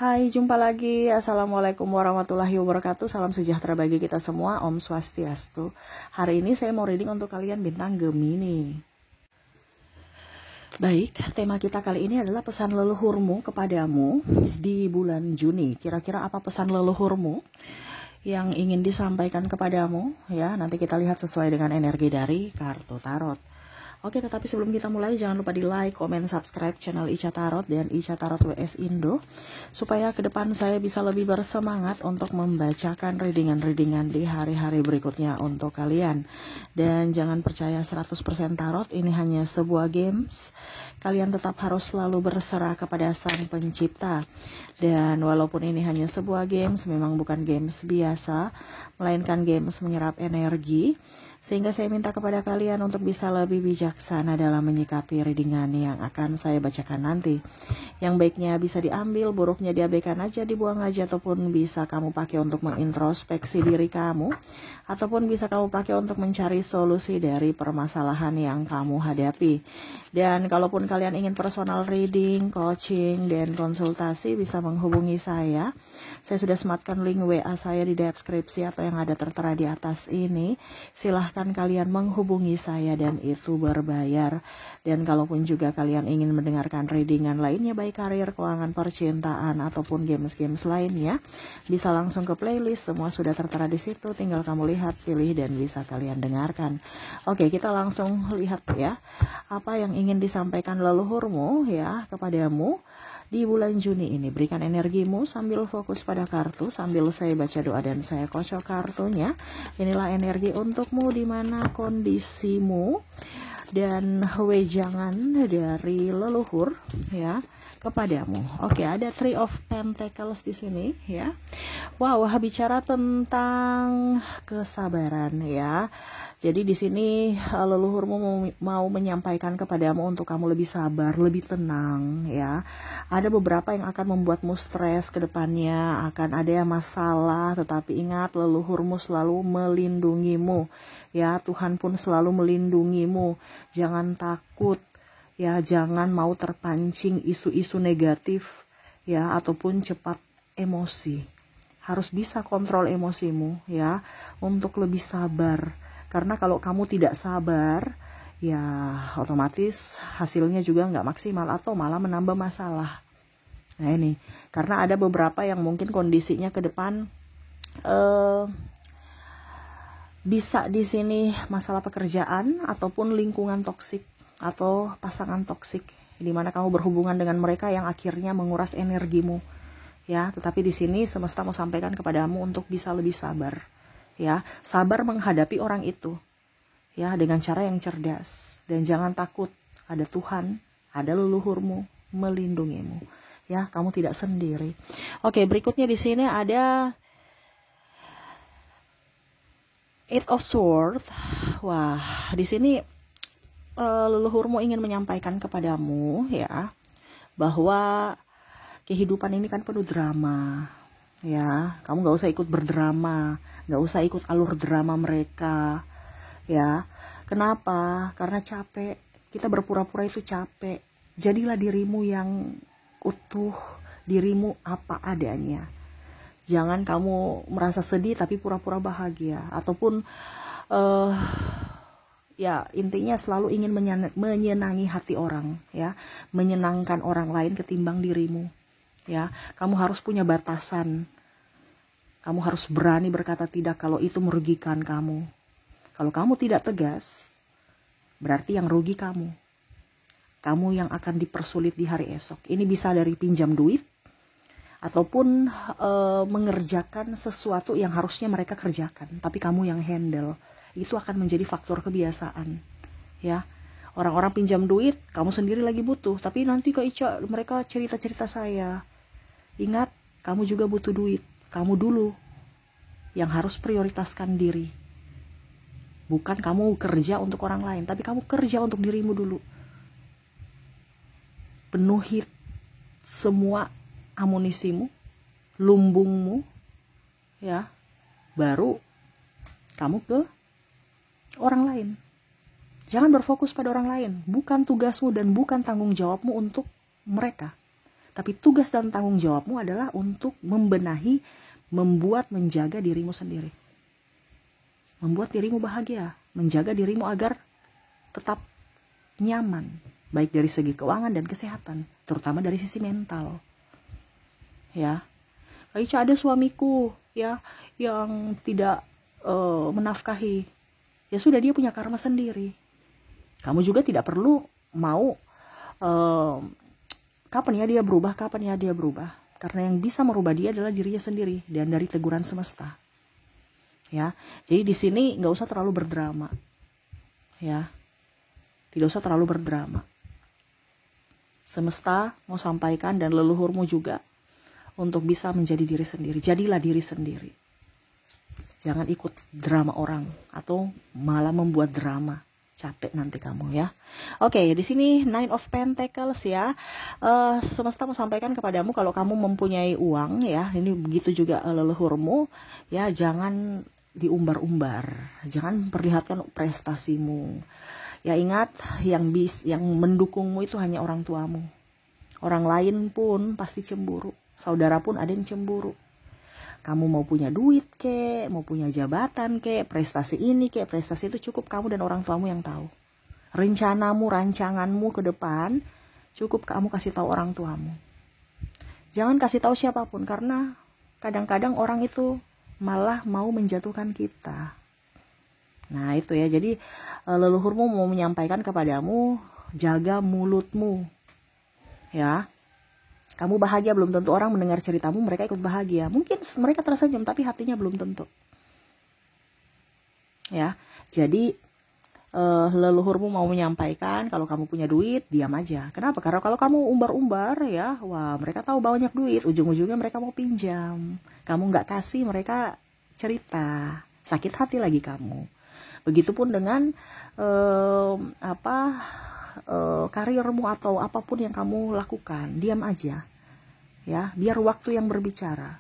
Hai, jumpa lagi. Assalamualaikum warahmatullahi wabarakatuh. Salam sejahtera bagi kita semua. Om Swastiastu. Hari ini saya mau reading untuk kalian bintang Gemini. Baik, tema kita kali ini adalah pesan leluhurmu kepadamu di bulan Juni. Kira-kira apa pesan leluhurmu yang ingin disampaikan kepadamu? Ya, nanti kita lihat sesuai dengan energi dari kartu tarot. Oke, tetapi sebelum kita mulai, jangan lupa di like, komen, subscribe channel Ica Tarot dan Ica Tarot WS Indo, supaya ke depan saya bisa lebih bersemangat untuk membacakan readingan-readingan di hari-hari berikutnya untuk kalian. Dan jangan percaya 100% tarot, ini hanya sebuah games. Kalian tetap harus selalu berserah kepada Sang Pencipta. Dan walaupun ini hanya sebuah games, memang bukan games biasa, melainkan games menyerap energi. Sehingga saya minta kepada kalian untuk bisa lebih bijaksana dalam menyikapi readingan yang akan saya bacakan nanti. Yang baiknya bisa diambil, buruknya diabaikan aja, dibuang aja, ataupun bisa kamu pakai untuk mengintrospeksi diri kamu, ataupun bisa kamu pakai untuk mencari solusi dari permasalahan yang kamu hadapi. Dan kalaupun kalian ingin personal reading, coaching, dan konsultasi, bisa menghubungi saya. Saya sudah sematkan link WA saya di deskripsi atau yang ada tertera di atas ini. Silahkan kalian menghubungi saya dan itu berbayar. Dan kalaupun juga kalian ingin mendengarkan readingan lainnya, baik karir, keuangan, percintaan, ataupun games-games lainnya, bisa langsung ke playlist. Semua sudah tertera di situ. Tinggal kamu lihat, pilih, dan bisa kalian dengarkan. Oke, kita langsung lihat ya. Apa yang ingin disampaikan leluhurmu ya kepadamu di bulan Juni ini. Berikan energimu sambil fokus pada kartu, sambil saya baca doa dan saya kocok kartunya. Inilah energi untukmu di mana kondisimu dan wejangan dari leluhur ya kepadamu. Oke, ada Three of Pentacles di sini ya. Wow, bicara tentang kesabaran ya. Jadi di sini leluhurmu mau menyampaikan kepadamu untuk kamu lebih sabar, lebih tenang ya. Ada beberapa yang akan membuatmu stres ke depannya, akan ada yang masalah, tetapi ingat leluhurmu selalu melindungimu. Ya, Tuhan pun selalu melindungimu. Jangan takut. Ya, jangan mau terpancing isu-isu negatif ya ataupun cepat emosi. Harus bisa kontrol emosimu ya untuk lebih sabar. Karena kalau kamu tidak sabar, ya otomatis hasilnya juga nggak maksimal atau malah menambah masalah. Nah ini, karena ada beberapa yang mungkin kondisinya ke depan bisa di sini masalah pekerjaan ataupun lingkungan toksik atau pasangan toksik, di mana kamu berhubungan dengan mereka yang akhirnya menguras energimu. Ya, tetapi di sini semesta mau sampaikan kepadamu untuk bisa lebih sabar. Ya, sabar menghadapi orang itu ya dengan cara yang cerdas dan jangan takut, ada Tuhan, ada leluhurmu melindungimu ya, kamu tidak sendiri. Oke, berikutnya di sini ada Eight of Swords. Wah, di sini leluhurmu ingin menyampaikan kepadamu ya bahwa kehidupan ini kan penuh drama. Ya, kamu gak usah ikut berdrama, gak usah ikut alur drama mereka, ya. Kenapa? Karena capek. Kita berpura-pura itu capek. Jadilah dirimu yang utuh, dirimu apa adanya. Jangan kamu merasa sedih tapi pura-pura bahagia, ataupun ya intinya selalu ingin menyenangi hati orang, ya, menyenangkan orang lain ketimbang dirimu. Ya, kamu harus punya batasan. Kamu harus berani berkata tidak kalau itu merugikan kamu. Kalau kamu tidak tegas, berarti yang rugi kamu. Kamu yang akan dipersulit di hari esok. Ini bisa dari pinjam duit, ataupun mengerjakan sesuatu yang harusnya mereka kerjakan, tapi kamu yang handle. Itu akan menjadi faktor kebiasaan. Ya, orang-orang pinjam duit, kamu sendiri lagi butuh, tapi nanti Kak Ica, mereka cerita-cerita saya. Ingat, kamu juga butuh duit. Kamu dulu yang harus prioritaskan diri. Bukan kamu kerja untuk orang lain, tapi kamu kerja untuk dirimu dulu. Penuhi semua amunisimu, lumbungmu, ya. Baru kamu ke orang lain. Jangan berfokus pada orang lain. Bukan tugasmu dan bukan tanggung jawabmu untuk mereka. Tapi tugas dan tanggung jawabmu adalah untuk membenahi, membuat, menjaga dirimu sendiri. Membuat dirimu bahagia, menjaga dirimu agar tetap nyaman, baik dari segi keuangan dan kesehatan, terutama dari sisi mental. Ya, Aicha, ada suamiku ya yang tidak menafkahi. Ya sudah, dia punya karma sendiri. Kamu juga tidak perlu mau kapan ya dia berubah, karena yang bisa merubah dia adalah dirinya sendiri dan dari teguran semesta. Ya, jadi di sini nggak usah terlalu berdrama. Ya, tidak usah terlalu berdrama. Semesta mau sampaikan dan leluhurmu juga untuk bisa menjadi diri sendiri. Jadilah diri sendiri. Jangan ikut drama orang atau malah membuat drama. Capek nanti kamu ya. Oke, di sini Nine of Pentacles ya. Semesta mau sampaikan kepadamu kalau kamu mempunyai uang ya. Ini begitu juga leluhurmu ya. Jangan diumbar-umbar. Jangan perlihatkan prestasimu. Ya ingat, yang mendukungmu itu hanya orang tuamu. Orang lain pun pasti cemburu. Saudara pun ada yang cemburu. Kamu mau punya duit kek, mau punya jabatan kek, prestasi ini kek, prestasi itu, cukup kamu dan orang tuamu yang tahu. Rencanamu, rancanganmu ke depan, cukup kamu kasih tahu orang tuamu. Jangan kasih tahu siapapun, karena kadang-kadang orang itu malah mau menjatuhkan kita. Nah itu ya, jadi leluhurmu mau menyampaikan kepadamu, jaga mulutmu. Ya, kamu bahagia belum tentu orang mendengar ceritamu mereka ikut bahagia. Mungkin mereka tersenyum tapi hatinya belum tentu. Ya, jadi leluhurmu mau menyampaikan kalau kamu punya duit, diam aja. Kenapa? Karena kalau kamu umbar-umbar ya, wah mereka tahu banyak duit, ujung-ujungnya mereka mau pinjam. Kamu nggak kasih, mereka cerita, sakit hati lagi kamu. Begitupun dengan karirmu atau apapun yang kamu lakukan, diam aja. Ya, biar waktu yang berbicara.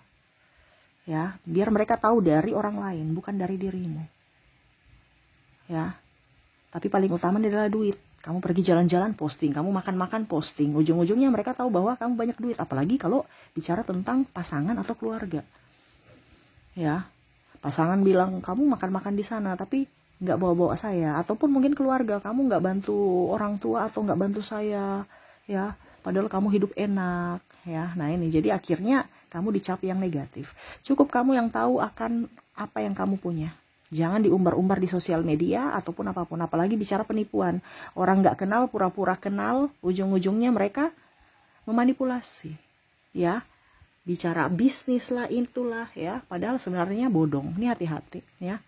Ya, biar mereka tahu dari orang lain, bukan dari dirimu. Ya. Tapi paling utama adalah duit. Kamu pergi jalan-jalan posting, kamu makan-makan posting. Ujung-ujungnya mereka tahu bahwa kamu banyak duit, apalagi kalau bicara tentang pasangan atau keluarga. Ya. Pasangan bilang kamu makan-makan di sana tapi nggak bawa-bawa saya, ataupun mungkin keluarga kamu nggak bantu orang tua atau nggak bantu saya, ya padahal kamu hidup enak ya. Nah ini jadi akhirnya kamu dicap yang negatif. Cukup kamu yang tahu akan apa yang kamu punya. Jangan diumbar-umbar di sosial media ataupun apapun, apalagi bicara penipuan. Orang nggak kenal pura-pura kenal, ujung-ujungnya mereka memanipulasi ya, bicara bisnis lah itulah ya, padahal sebenarnya bodong. Ini hati-hati ya.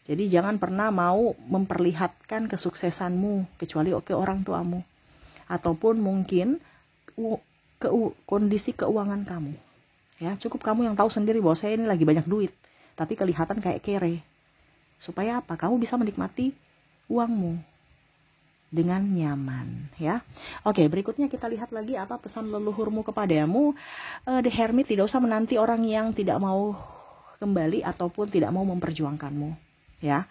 Jadi jangan pernah mau memperlihatkan kesuksesanmu kecuali ke orang tuamu. Ataupun mungkin kondisi keuangan kamu. Ya, cukup kamu yang tahu sendiri bahwa saya ini lagi banyak duit, tapi kelihatan kayak kere. Supaya apa? Kamu bisa menikmati uangmu dengan nyaman ya. Oke, berikutnya kita lihat lagi apa pesan leluhurmu kepadamu. The Hermit, tidak usah menanti orang yang tidak mau kembali ataupun tidak mau memperjuangkanmu. Ya,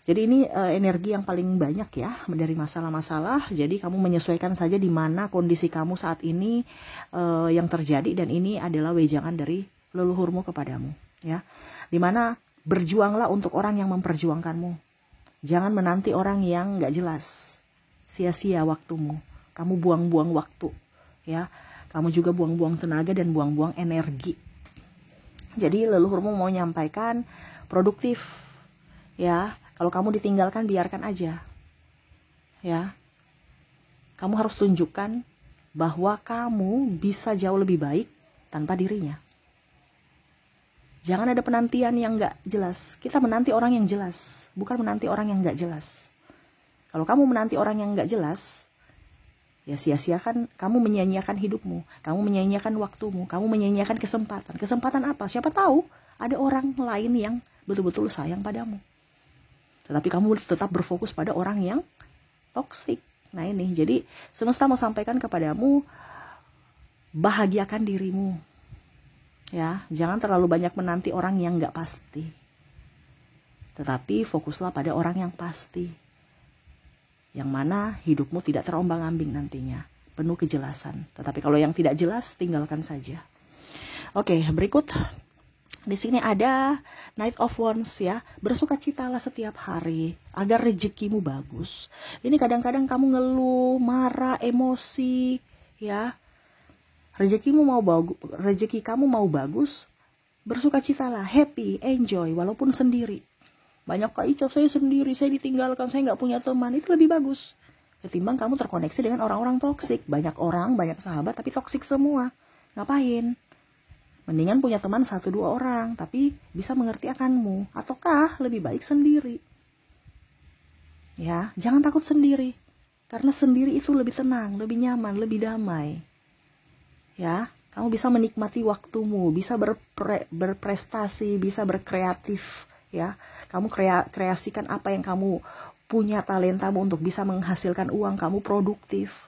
jadi ini energi yang paling banyak ya dari masalah-masalah. Jadi kamu menyesuaikan saja di mana kondisi kamu saat ini yang terjadi, dan ini adalah wejangan dari leluhurmu kepadamu ya. Dimana berjuanglah untuk orang yang memperjuangkanmu. Jangan menanti orang yang nggak jelas. Sia-sia waktumu. Kamu buang-buang waktu ya. Kamu juga buang-buang tenaga dan buang-buang energi. Jadi leluhurmu mau nyampaikan produktif. Ya, kalau kamu ditinggalkan biarkan aja. Ya. Kamu harus tunjukkan bahwa kamu bisa jauh lebih baik tanpa dirinya. Jangan ada penantian yang gak jelas. Kita menanti orang yang jelas, bukan menanti orang yang gak jelas. Kalau kamu menanti orang yang gak jelas, ya sia-siakan, kamu menyia-nyiakan hidupmu, kamu menyia-nyiakan waktumu, kamu menyia-nyiakan kesempatan. Kesempatan apa? Siapa tahu ada orang lain yang betul-betul sayang padamu. Tetapi kamu tetap berfokus pada orang yang toksik. Nah ini, jadi semesta mau sampaikan kepadamu, bahagiakan dirimu. Ya, jangan terlalu banyak menanti orang yang gak pasti. Tetapi fokuslah pada orang yang pasti. Yang mana hidupmu tidak terombang-ambing nantinya. penuh kejelasan. Tetapi kalau yang tidak jelas, tinggalkan saja. Oke, berikut. Di sini ada Knight of Wands ya. Bersukacitalah setiap hari agar rezekimu bagus. Ini kadang-kadang kamu ngeluh, marah, emosi ya. Rezeki kamu mau bagus, bersukacitalah, happy, enjoy walaupun sendiri. Banyak Kak Ica, saya sendiri, saya ditinggalkan, saya nggak punya teman. Itu lebih bagus ketimbang kamu terkoneksi dengan orang-orang toksik. Banyak orang, banyak sahabat tapi toksik semua. Ngapain? Mendingan punya teman 1-2 orang, tapi bisa mengerti akanmu. Ataukah lebih baik sendiri? Ya, jangan takut sendiri. Karena sendiri itu lebih tenang, lebih nyaman, lebih damai. Ya, kamu bisa menikmati waktumu, bisa berprestasi, bisa berkreatif. Ya, kamu kreasikan apa yang kamu punya, talentamu untuk bisa menghasilkan uang, kamu produktif.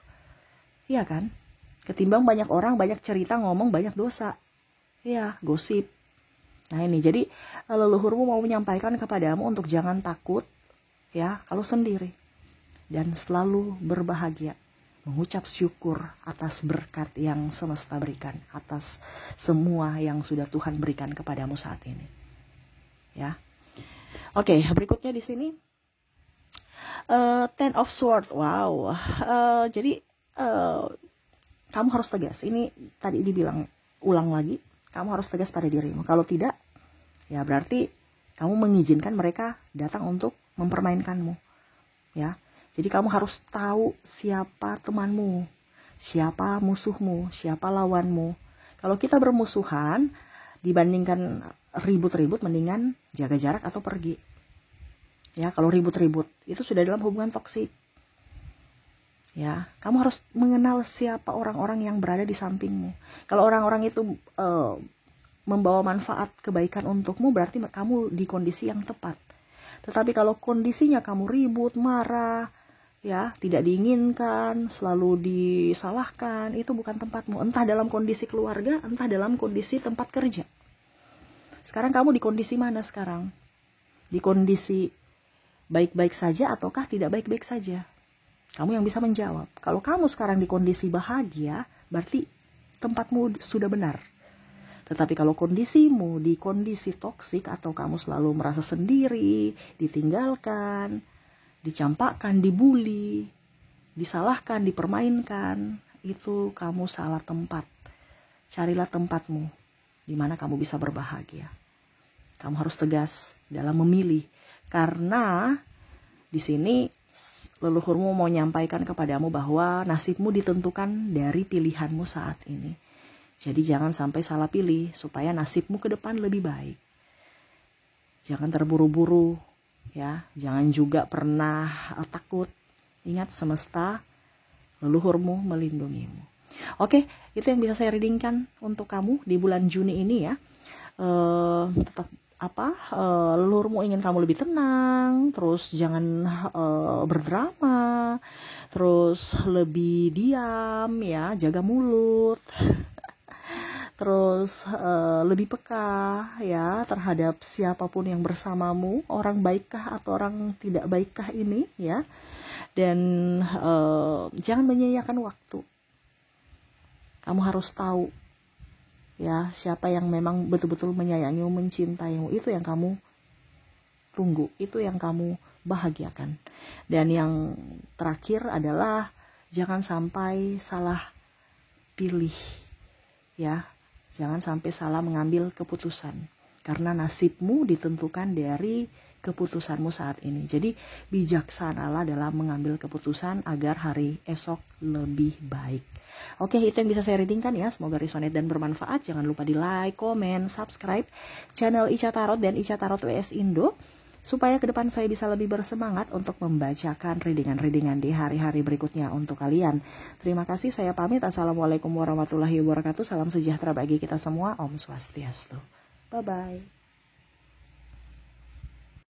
Iya kan? Ketimbang banyak orang, banyak cerita, ngomong, banyak dosa. Ya, gosip. Nah ini, jadi leluhurmu mau menyampaikan kepadamu untuk jangan takut ya kalau sendiri. Dan selalu berbahagia. Mengucap syukur atas berkat yang semesta berikan. Atas semua yang sudah Tuhan berikan kepadamu saat ini. Ya. Oke, berikutnya di sini. Ten of Swords. Wow. Jadi kamu harus tegas. Ini tadi dibilang, ulang lagi. Kamu harus tegas pada dirimu. Kalau tidak, ya berarti kamu mengizinkan mereka datang untuk mempermainkanmu. Ya, jadi kamu harus tahu siapa temanmu, siapa musuhmu, siapa lawanmu. Kalau kita bermusuhan, dibandingkan ribut-ribut, mendingan jaga jarak atau pergi. Ya, kalau ribut-ribut itu sudah dalam hubungan toksik. Ya, kamu harus mengenal siapa orang-orang yang berada di sampingmu. Kalau orang-orang itu membawa manfaat kebaikan untukmu, berarti kamu di kondisi yang tepat. Tetapi kalau kondisinya kamu ribut, marah, ya, tidak diinginkan, selalu disalahkan, itu bukan tempatmu. Entah dalam kondisi keluarga, entah dalam kondisi tempat kerja. Sekarang kamu di kondisi mana sekarang? Di kondisi baik-baik saja ataukah tidak baik-baik saja? Kamu yang bisa menjawab. Kalau kamu sekarang di kondisi bahagia, berarti tempatmu sudah benar. Tetapi kalau kondisimu di kondisi toksik atau kamu selalu merasa sendiri, ditinggalkan, dicampakkan, dibully, disalahkan, dipermainkan, itu kamu salah tempat. Carilah tempatmu di mana kamu bisa berbahagia. Kamu harus tegas dalam memilih, karena di sini leluhurmu mau menyampaikan kepadamu bahwa nasibmu ditentukan dari pilihanmu saat ini. Jadi jangan sampai salah pilih supaya nasibmu ke depan lebih baik. Jangan terburu-buru, ya. Jangan juga pernah takut. Ingat, semesta, leluhurmu melindungimu. Oke, itu yang bisa saya readingkan untuk kamu di bulan Juni ini ya. Tetap leluhurmu ingin kamu lebih tenang, terus jangan berdrama, terus lebih diam ya, jaga mulut, terus lebih peka ya terhadap siapapun yang bersamamu, orang baikkah atau orang tidak baikkah ini ya, dan jangan menyia-nyiakan waktu. Kamu harus tahu ya, siapa yang memang betul-betul menyayangimu, mencintaimu, itu yang kamu tunggu, itu yang kamu bahagiakan. Dan yang terakhir adalah jangan sampai salah pilih ya, jangan sampai salah mengambil keputusan, karena nasibmu ditentukan dari keputusanmu saat ini. Jadi bijaksanalah dalam mengambil keputusan agar hari esok lebih baik. Oke, itu yang bisa saya readingkan ya. Semoga resonate dan bermanfaat. Jangan lupa di like, komen, subscribe channel Ica Tarot dan Ica Tarot WS Indo, supaya ke depan saya bisa lebih bersemangat untuk membacakan readingan-readingan di hari-hari berikutnya untuk kalian. Terima kasih, saya pamit. Assalamualaikum warahmatullahi wabarakatuh. Salam sejahtera bagi kita semua. Om Swastiastu. Bye-bye.